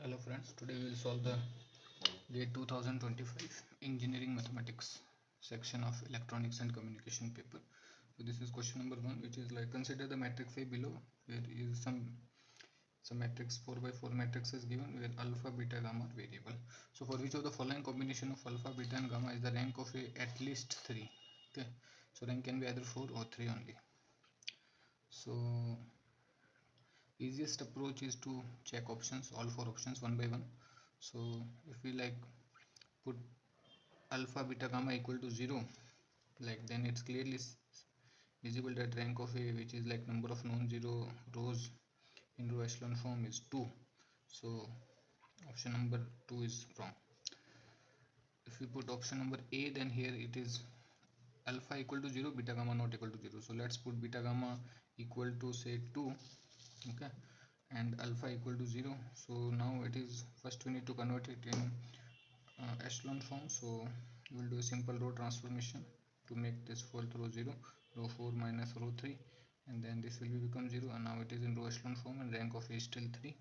Hello friends, today we will solve the GATE 2025 Engineering Mathematics section of Electronics and Communication paper. So this is question number 1, which is like consider the matrix A below, where is some matrix 4 by 4 matrix is given where alpha, beta, gamma are variable. So for which of the following combination of alpha, beta and gamma is the rank of A at least 3? Okay, so rank can be either 4 or 3 only. So easiest approach is to check options, all 4 options one by one. So if we like put alpha, beta, gamma equal to 0, like then it's clearly visible that rank of A, which is like number of non-zero rows in row echelon form, is 2. So option number 2 is wrong. If we put option number A, then here it is alpha equal to 0, beta gamma not equal to 0. So let's put beta gamma equal to say 2, okay, and alpha equal to 0. So now it is, first we need to convert it in echelon form. So we will do a simple row transformation to make this fourth row 0, row 4 minus row 3, and then this will become 0, and now it is in row echelon form and rank of A is still 3.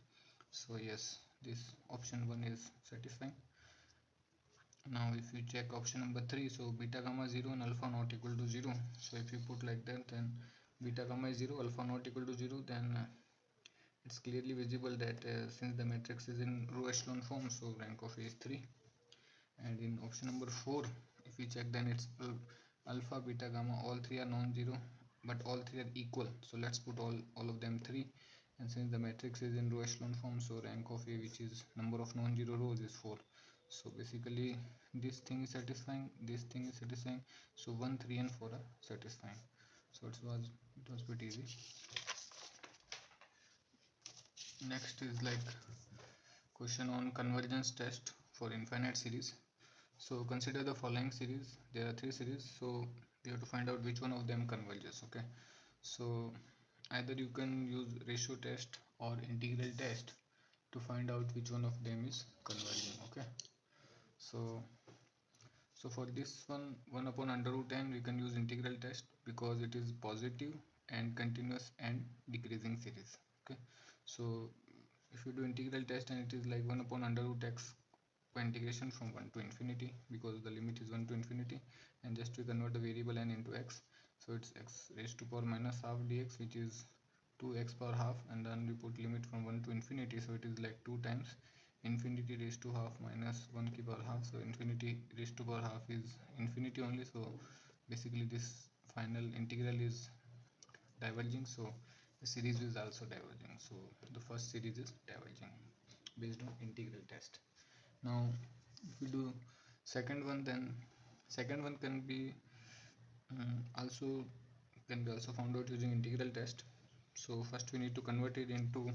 So yes, this option 1 is satisfying. Now if you check option number 3, so beta gamma 0 and alpha not equal to 0. So if you put like that, then beta gamma is 0, alpha not equal to 0, then it's clearly visible that since the matrix is in row echelon form, so rank of A is 3. And in option number 4, if we check, then it's alpha, beta, gamma, all 3 are non-zero, but all 3 are equal. So let's put all of them 3, and since the matrix is in row echelon form, so rank of A, which is number of non-zero rows, is 4. So basically this thing is satisfying, this thing is satisfying, so 1, 3 and 4 are satisfying. So it was pretty easy. Next is like question on convergence test for infinite series. So consider the following series. There are 3 series, so we have to find out which one of them converges. Okay, so either you can use ratio test or integral test to find out which one of them is converging. Okay, so for this one, 1 upon under root n, we can use integral test because it is positive and continuous and decreasing series. Okay, so if you do integral test, and it is like 1 upon under root x by integration from 1 to infinity, because the limit is 1 to infinity, and just to convert the variable n into x, so it's x raised to power minus half dx, which is 2x power half, and then we put limit from 1 to infinity, so it is like 2 times infinity raised to half minus 1 ki power half. So infinity raised to power half is infinity only, so basically this final integral is diverging, so the series is also diverging. So the first series is diverging based on integral test. Now if we do second one, then second one can be also found out using integral test. So first we need to convert it into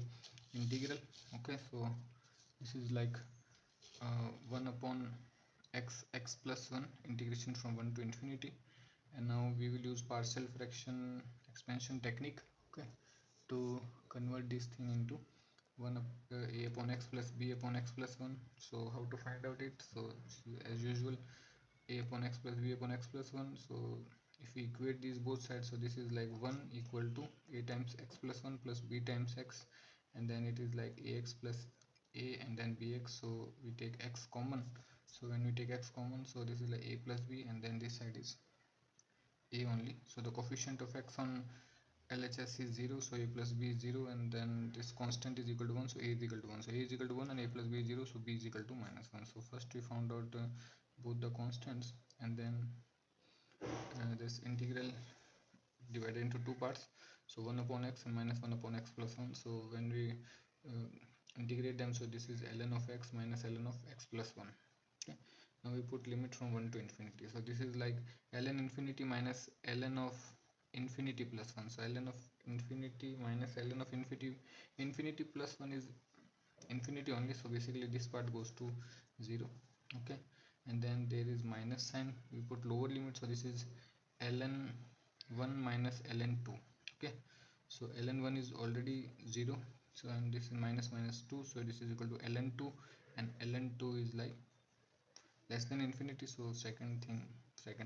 integral. Okay, so this is like 1 upon x plus 1 integration from 1 to infinity, and now we will use partial fraction expansion technique, okay, to convert this thing into 1 a upon x plus b upon x plus 1. So how to find out it? So as usual, a upon x plus b upon x plus 1. So if we equate these both sides, so this is like 1 equal to a times x plus 1 plus b times x, and then it is like ax plus a and then bx. So we take x common, so when we take x common, so this is like a plus b, and then this side is a only. So the coefficient of x on LHS is 0, so a plus b is 0, and then this constant is equal to 1, so a is equal to 1. So a is equal to 1 and a plus b is 0, so b is equal to minus 1. So first we found out both the constants, and then this integral divided into two parts, so 1 upon x and minus 1 upon x plus 1. So when we integrate them, so this is ln of x minus ln of x plus 1. Okay, now we put limit from 1 to infinity, so this is like ln infinity minus ln of infinity plus 1. So ln of infinity minus ln of infinity plus 1 is infinity only, so basically this part goes to 0. Okay, and then there is minus sign, we put lower limit, so this is ln 1 minus ln 2. Okay, so ln 1 is already 0, so and this is minus minus 2, so this is equal to ln 2, and ln 2 is like less than infinity, so second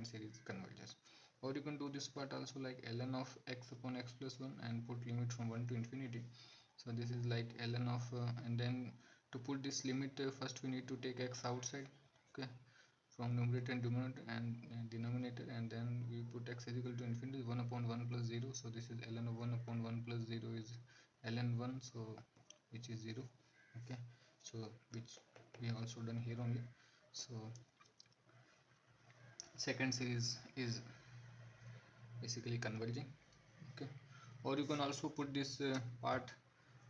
series converges. Or you can do this part also, like ln of x upon x plus 1 and put limit from 1 to infinity. So this is like ln of and then To put this limit, first we need to take x outside, okay, from numerator and denominator, and then we put x is equal to infinity 1 upon 1 plus 0. So this is ln of 1 upon 1 plus 0 is ln 1, so which is 0, okay. So which we have also done here only. So second series is basically converging, okay. Or you can also put this part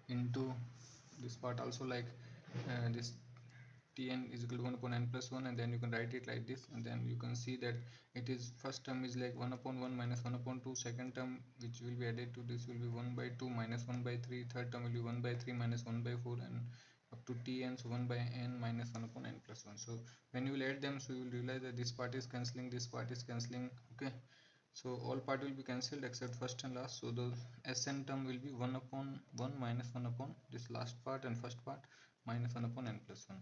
into this part also, like this tn is equal to 1 upon n plus 1, and then you can write it like this, and then you can see that it is first term is like 1 upon 1 minus 1 upon 2, second term which will be added to this will be 1 by 2 minus 1 by 3, third term will be 1 by 3 minus 1 by 4, and up to tn, so 1 by n minus 1 upon n plus 1. So when you will add them, so you will realize that this part is cancelling, this part is cancelling, okay. So all part will be cancelled except first and last, so the Sn term will be 1 upon 1 minus 1 upon this last part and first part minus 1 upon n plus 1.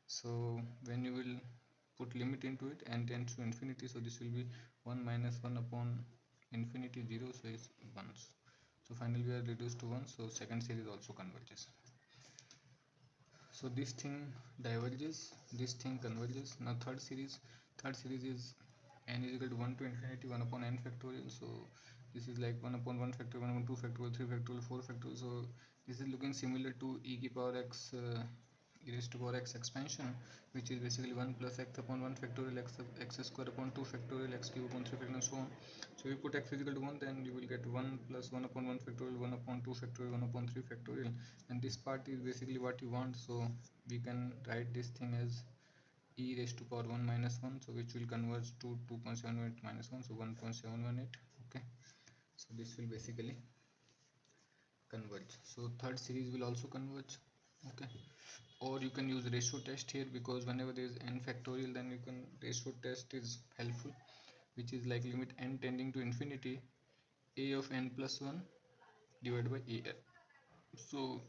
So when you will put limit into it, n tends to infinity, so this will be 1 minus 1 upon infinity 0, so it's 1. So finally we are reduced to 1, so second series also converges. So this thing diverges, this thing converges. Now third series is n is equal to 1 to infinity 1 upon n factorial. So this is like 1 upon 1 factorial, 1 upon 2 factorial, 3 factorial, 4 factorial. So this is looking similar to e to power x e raised to power x expansion, which is basically 1 plus x upon 1 factorial, x square upon 2 factorial, x cube upon 3 factorial, and so on. So if you put x is equal to 1, then you will get 1 plus 1 upon 1 factorial, 1 upon 2 factorial, 1 upon 3 factorial, and this part is basically what you want. So we can write this thing as e raised to power 1 minus 1, so which will converge to 2.78 minus 1, so 1.718, okay. So this will basically converge. So third series will also converge, okay. Or you can use ratio test here, because whenever there is n factorial, then you can ratio test is helpful, which is like limit n tending to infinity a of n plus 1 divided by a. So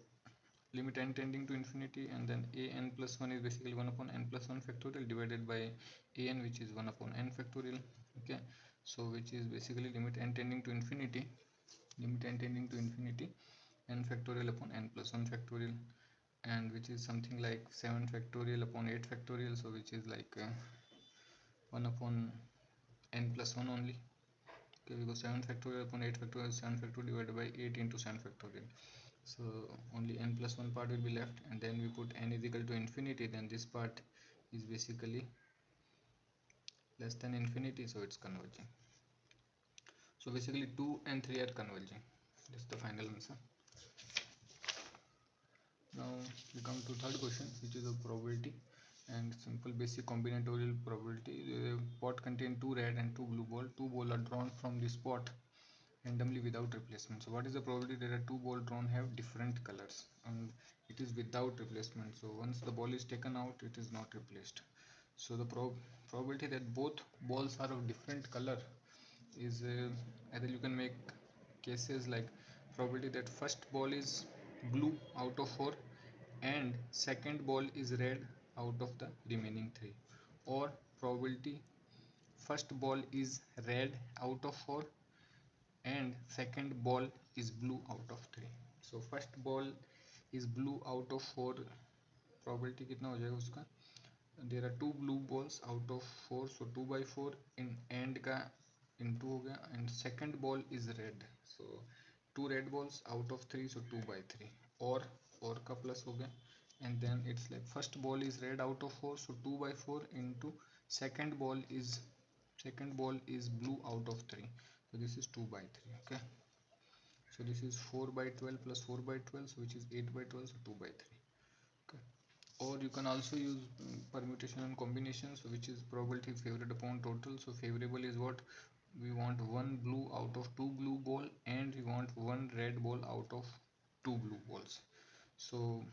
limit n tending to infinity, and then a n plus 1 is basically 1 upon n plus 1 factorial divided by a n, which is 1 upon n factorial, okay. So which is basically limit n tending to infinity n factorial upon n plus 1 factorial, and which is something like 7 factorial upon 8 factorial, so which is like 1 upon n plus 1 only, okay, because 7 factorial upon 8 factorial is 7 factorial divided by 8 into 7 factorial. So only n plus 1 part will be left, and then we put n is equal to infinity, then this part is basically less than infinity, so it's converging. So basically 2 and 3 are converging. This is the final answer. Now we come to third question, which is a probability and simple basic combinatorial probability. The pot contains 2 red and 2 blue balls. 2 balls are drawn from this pot randomly without replacement. So what is the probability that 2 balls drawn have different colors, and it is without replacement. So once the ball is taken out, it is not replaced. So the probability that both balls are of different color is either you can make cases like probability that first ball is blue out of 4 and second ball is red out of the remaining 3, or probability first ball is red out of 4 and second ball is blue out of 3. So first ball is blue out of 4, probability कितना हो जाएगा उसका, there are 2 blue balls out of 4, so 2 by 4 in end का into हो गया, and second ball is red, so 2 red balls out of 3, so 2 by 3, or का plus हो गया, and then it's like first ball is red out of 4, so 2 by 4 into second ball is blue out of 3, so this is 2 by 3, okay. So this is 4 by 12 plus 4 by 12, so which is 8 by 12, so 2 by 3, okay. Or you can also use permutation and combination, so which is probability favored upon total. So favorable is what we want, 1 blue out of 2 blue ball, and we want 1 red ball out of 2 blue balls. So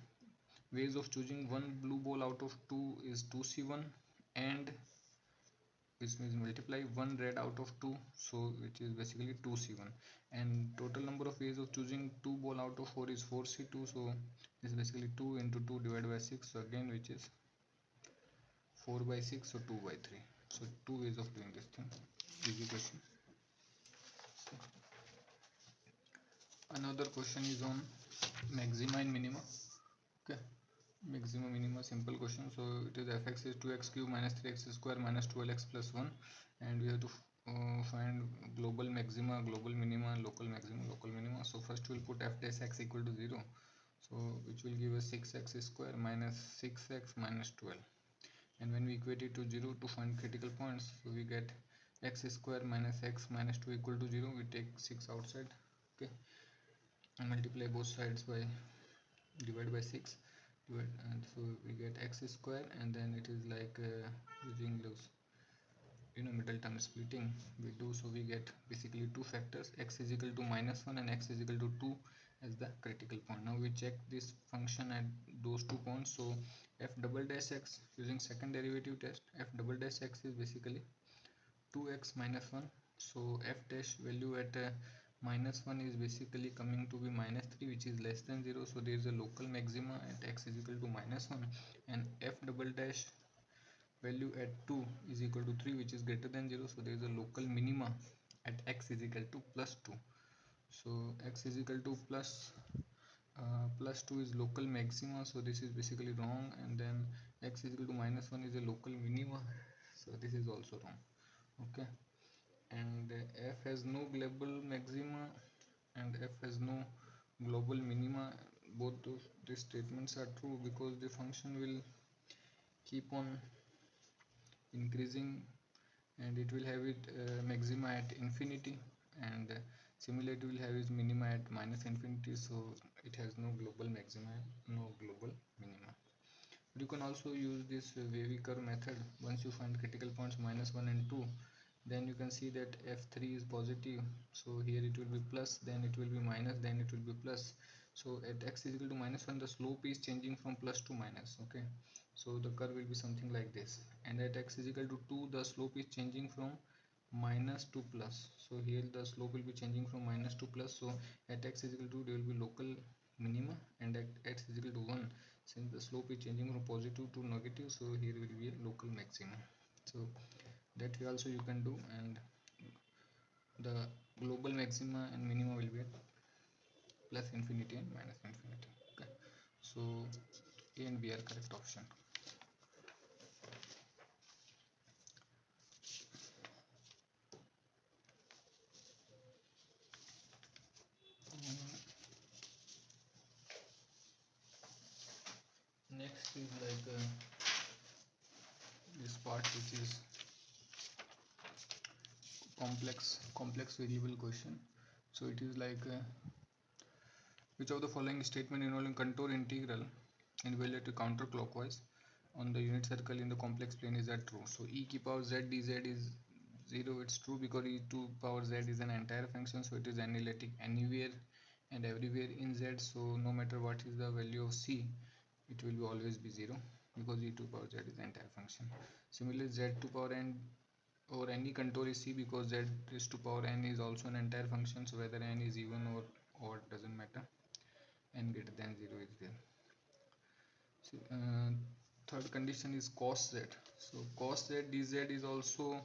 ways of choosing 1 blue ball out of 2 is 2c1, and which means multiply 1 red out of 2, so which is basically 2c1, and total number of ways of choosing 2 ball out of 4 is 4c2, so this is basically 2 into 2 divided by 6, so again which is 4 by 6, so 2 by 3. So 2 ways of doing this thing. Easy question. Another question is on maxima and minima, okay. maxima minima simple question. So it is fx is 2x cube minus 3x square minus 12x plus 1, and we have to find global maxima, global minima, local maxima, local minima. So first we'll put f dash x equal to 0, so which will give us 6x square minus 6x minus 12, and when we equate it to 0 to find critical points, so we get x square minus x minus 2 equal to 0. We take 6 outside, okay, and multiply both sides by divide by 6, and so we get x square, and then it is like using those middle term splitting we do, so we get basically two factors, x is equal to minus 1 and x is equal to 2 as the critical point. Now we check this function at those 2 points. So f double dash x, using second derivative test, f double dash x is basically 2x minus 1, so f dash value at minus 1 is basically coming to be minus 3, which is less than 0, so there is a local maxima at x is equal to minus 1, and f double dash value at 2 is equal to 3, which is greater than 0, so there is a local minima at x is equal to plus 2. So x is equal to plus 2 is local maxima, so this is basically wrong, and then x is equal to minus 1 is a local minima, so this is also wrong, okay. And f has no global maxima and f has no global minima. Both of these statements are true because the function will keep on increasing, and it will have it maxima at infinity, and similarly it will have its minima at minus infinity, so it has no global maxima, no global minima. But you can also use this wavy curve method. Once you find critical points minus 1 and 2, then you can see that f3 is positive, so here it will be plus, then it will be minus, then it will be plus. So at x is equal to minus 1, the slope is changing from plus to minus, okay, so the curve will be something like this. And at x is equal to 2, the slope is changing from minus to plus, so here the slope will be changing from minus to plus. So at x is equal to 2, there will be local minima, and at x is equal to 1, since the slope is changing from positive to negative, so here will be a local maximum. So that way also you can do, and the global maxima and minima will be at plus infinity and minus infinity, okay. So A and B are correct option. Next is like this part, which is complex variable question. So it is like which of the following statement involving contour integral and evaluated counterclockwise on the unit circle in the complex plane is that true? So e to the power z dz is 0. It's true because e to the power z is an entire function, so it is analytic anywhere and everywhere in z. So no matter what is the value of c, it will always be 0 because e to the power z is an entire function. Similarly, z to the power n or any contour is c because z is to the power n is also an entire function, so whether n is even or odd doesn't matter, n greater than 0 is there. So, third condition is cos z. So cos z dz is also,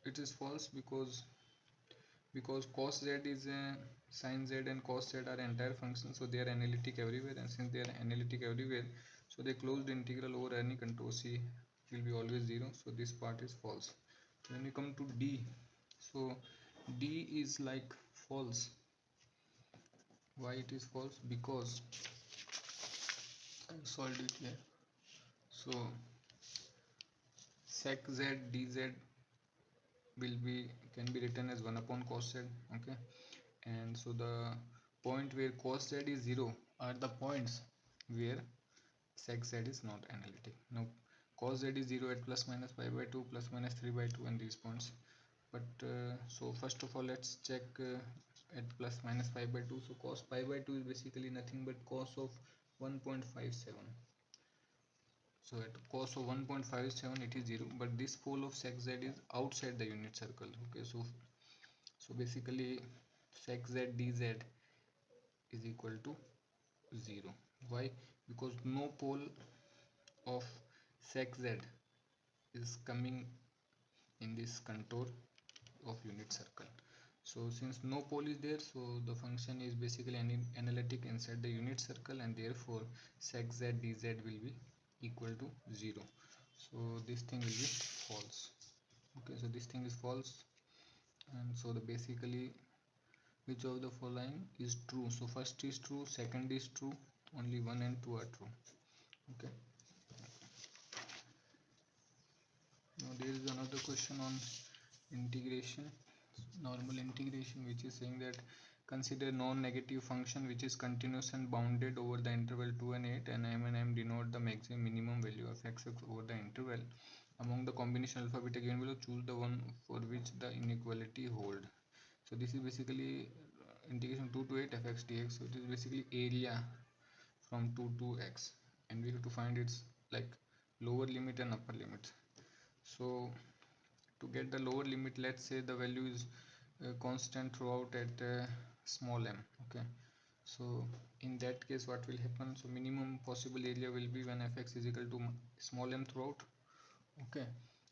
it is false because cos z is a sin z and cos z are entire functions, so they are analytic everywhere, and since they are analytic everywhere, so the closed integral over any contour c will be always 0, so this part is false. When we come to D, so D is like false. Why it is false? Because I solved it here. So sec z dz can be written as 1 upon cos z, okay, and so the point where cos z is 0 are the points where sec z is not analytic. Now cos z is 0 at plus minus pi by 2, plus minus 3 by 2, and these points. But so first of all let's check at plus minus pi by 2. So cos pi by 2 is basically nothing but cos of 1.57. So at cos of 1.57 it is 0, but this pole of sec z is outside the unit circle, okay. So basically sec z dz is equal to 0. Why? Because no pole of sec z is coming in this contour of unit circle. So since no pole is there, so the function is basically analytic inside the unit circle, and therefore sec z dz will be equal to 0. So this thing will be false. Okay, so this thing is false, and so the basically which of the following is true? So first is true, second is true, only 1 and 2 are true. Okay, now there is another question on integration, normal integration, which is saying that consider non-negative function which is continuous and bounded over the interval 2 and 8, and m denote the maximum minimum value of x over the interval. Among the combination alpha beta given below, choose the one for which the inequality hold. So this is basically integration 2 to 8 fx dx. So it is basically area from 2 to x, and we have to find its like lower limit and upper limit. So to get the lower limit, let's say the value is constant throughout at small m. Okay, so in that case what will happen? So minimum possible area will be when fx is equal to small m throughout. Okay,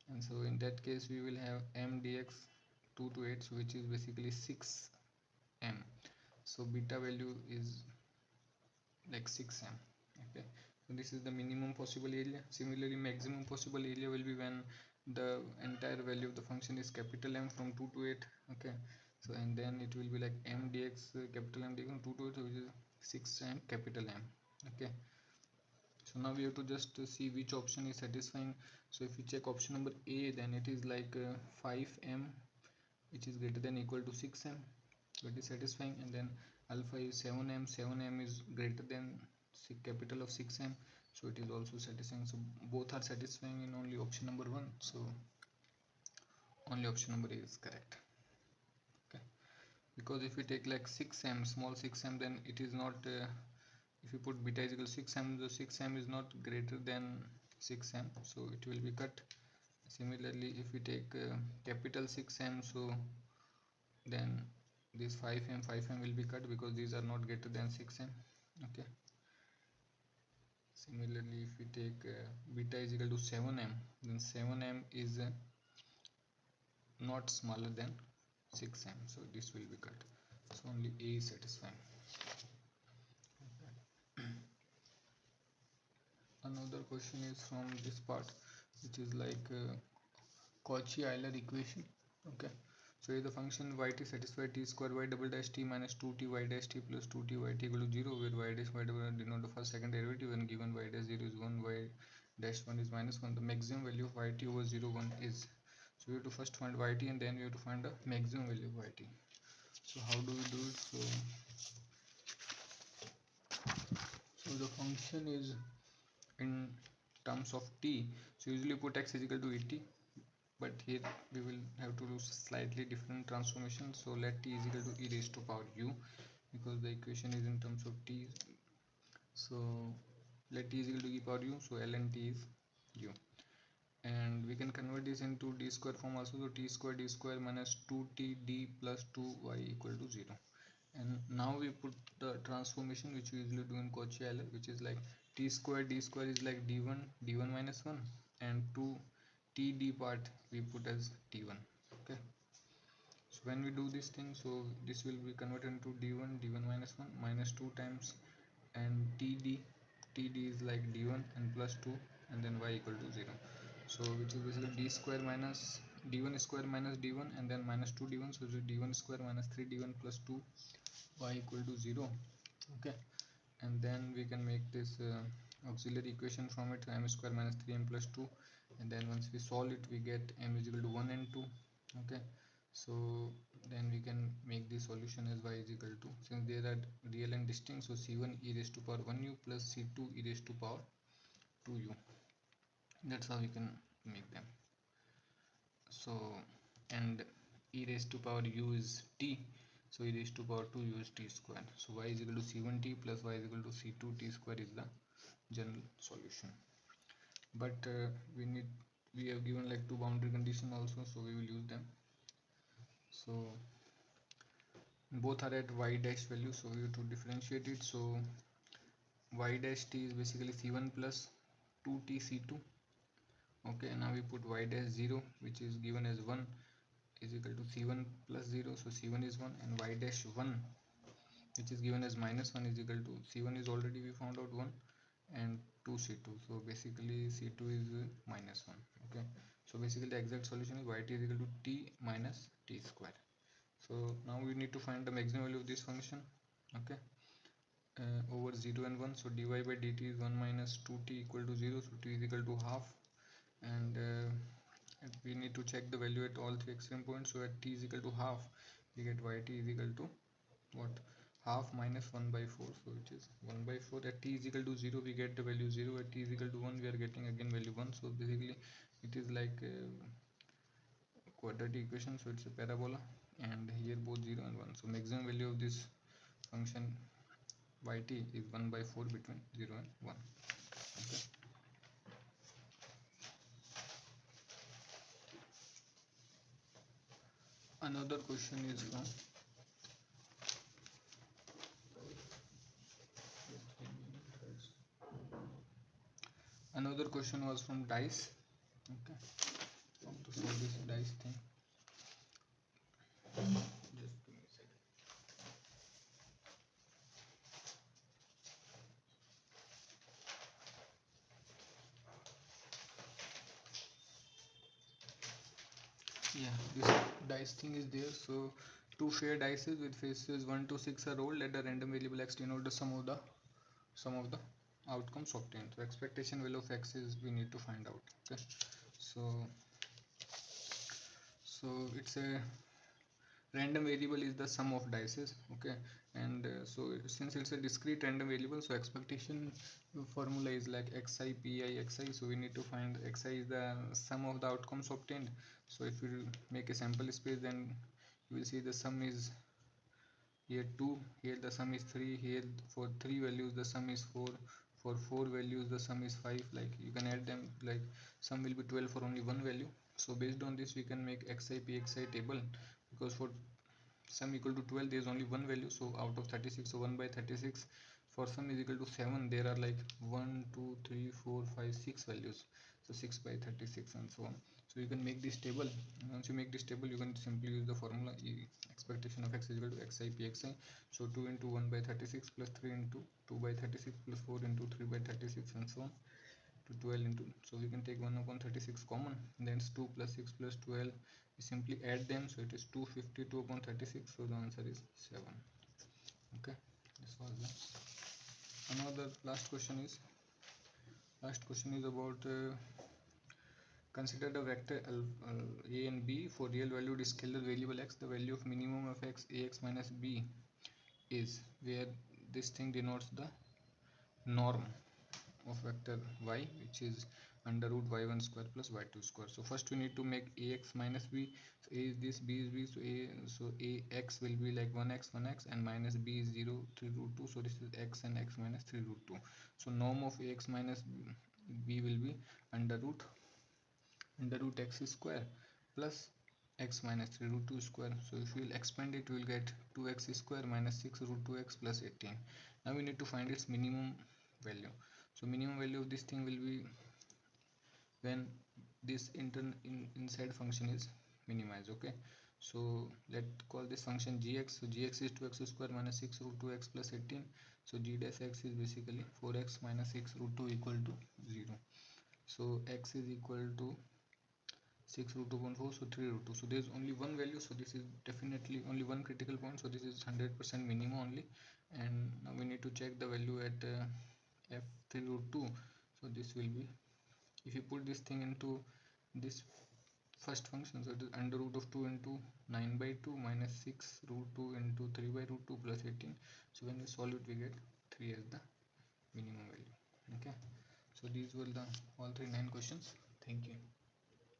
and so in that case we will have m dx 2 to 8, so which is basically 6 m. So beta value is like 6 m. Okay, so this is the minimum possible area. Similarly, maximum possible area will be when the entire value of the function is capital M from 2 to 8. Okay, so and then it will be like m dx capital M dx 2 to 8, which is 6 m capital M. Okay, so now we have to just see which option is satisfying. So if we check option number A, then it is like 5m, which is greater than equal to 6m, so it is satisfying. And then alpha is 7m, 7m is greater than capital of 6m, so it is also satisfying. So both are satisfying in only option number 1, so only option number A is correct. Okay, because if we take like 6m, small 6m, then it is not if you put beta is equal to 6m, the 6m is not greater than 6m, so it will be cut. Similarly, if we take capital 6m, so then this 5m will be cut because these are not greater than 6m. Okay, similarly if we take beta is equal to 7m, then 7m is not smaller than 6m, so this will be cut. So only A is satisfying. Okay. Another question is from this part, which is like Cauchy-Euler equation. Okay, so if the function y t satisfies t square y double dash t minus 2t y dash t plus 2t y t equal to 0, where y dash y double denote the first second derivative, and given y dash 0 is 1, y dash 1 is minus 1, the maximum value of y t over 0 1 is. So we have to first find y t, and then we have to find the maximum value of y t. So how do we do it? So the function is in terms of t, so usually put x is equal to et, but here we will have to do slightly different transformation. So let t is equal to e raised to power u, because the equation is in terms of t. So let t is equal to e power u, so ln t is u, and we can convert this into d square form also. So t square d square minus 2t d plus 2y equal to 0. And now we put the transformation which we usually do in Cauchy-Euler, which is like t square d square is like d1 minus 1, and 2 td part we put as d1. Okay, so when we do this thing, so this will be converted into d1 minus 1 minus 2 times, and td is like d1 and plus 2, and then y equal to 0. So which is basically d square minus d1 square minus d1, and then minus 2 d1, so it is d1 square minus 3 d1 plus 2 y equal to 0. Okay, and then we can make this auxiliary equation from it, m square minus 3m plus 2, and then once we solve it we get m is equal to 1 and 2. Okay, so then we can make the solution as y is equal to, since they are real and distinct, so c1 e raised to power 1u plus c2 e raised to power 2u. That's how we can make them. So, and e raised to power u is t, so e raised to power 2u is t square. So y is equal to c1t plus y is equal to c2t square is the general solution. But we have given like two boundary conditions also, so we will use them. So both are at y dash value, so we have to differentiate it. So y dash t is basically c1 plus 2t c2. Okay, now we put y dash 0, which is given as 1, is equal to c1 plus 0, so c1 is 1, and y dash 1, which is given as minus 1, is equal to c1 is already we found out 1, and 2c2. So basically c2 is minus 1. Okay, so basically the exact solution is yt is equal to t minus t square. So now we need to find the maximum value of this function. Okay, over 0 and 1, so dy by dt is 1 minus 2t equal to 0, so t is equal to half, and we need to check the value at all three extreme points. So at t is equal to half, we get yt is equal to what, half minus 1 by 4, so it is 1 by 4. At t is equal to 0, we get the value 0. At t is equal to 1, we are getting again value 1. So basically it is like a quadratic equation, so it's a parabola, and here both 0 and 1. So maximum value of this function yt is 1 by 4 between 0 and 1. Okay. Another question is from another question was from dice. Okay, how to solve this dice thing. Just give me a second. Yeah, this dice thing is there. So two fair dices with faces 1 to 6 are rolled. Let a random variable x denote the sum of the outcomes obtained. So expectation value of x is we need to find out. Okay, so it's a random variable is the sum of dices. Okay, and so since it's a discrete random variable, so expectation formula is like xi pi xi. So we need to find xi is the sum of the outcomes obtained. So if you make a sample space, then you will see the sum is here 2, here the sum is 3, here for 3 values the sum is 4, for 4 values the sum is 5. Like you can add them, like sum will be 12 for only one value. So based on this we can make xi pxi table, because for sum equal to 12 there is only one value, so out of 36, so 1 by 36. For sum is equal to 7, there are like 1 2 3 4 5 6 values, so 6 by 36 and so on. So you can make this table. Once you make this table, you can simply use the formula expectation of x is equal to xi pxi. So 2 into 1 by 36 plus 3 into 2 by 36 plus 4 into 3 by 36 and so on to 12 into, so we can take 1 upon 36 common, then it's 2 plus 6 plus 12, we simply add them, so it is 252 upon 36, so the answer is 7. Okay, this was the another last question is about consider the vector a and b for real valued scalar variable x. The value of minimum of x ax minus b is, where this thing denotes the norm of vector y, which is under root y1 square plus y2 square. So first we need to make ax minus b. So a is this, b is b, so ax will be like 1x and minus b is 0 3 root 2, so this is x and x minus 3 root 2. So norm of ax minus b will be under root x square plus x minus 3 root 2 square. So if we will expand it, we will get 2x square minus 6 root 2x plus 18. Now we need to find its minimum value. So minimum value of this thing will be when this inside function is minimized. Okay, so let's call this function gx. So gx is 2x square minus 6 root 2x plus 18. So g dash x is basically 4x minus 6 root 2 equal to 0. So x is equal to 6 root 2 upon 4, so 3 root 2. So there is only one value, so this is definitely only one critical point, so this is 100% minimum only. And now we need to check the value at f3 root 2. So this will be, if you put this thing into this first function, so it is under root of 2 into 9 by 2 minus 6 root 2 into 3 by root 2 plus 18. So when we solve it, we get 3 as the minimum value. Okay, so these were the all 9 questions. Thank you.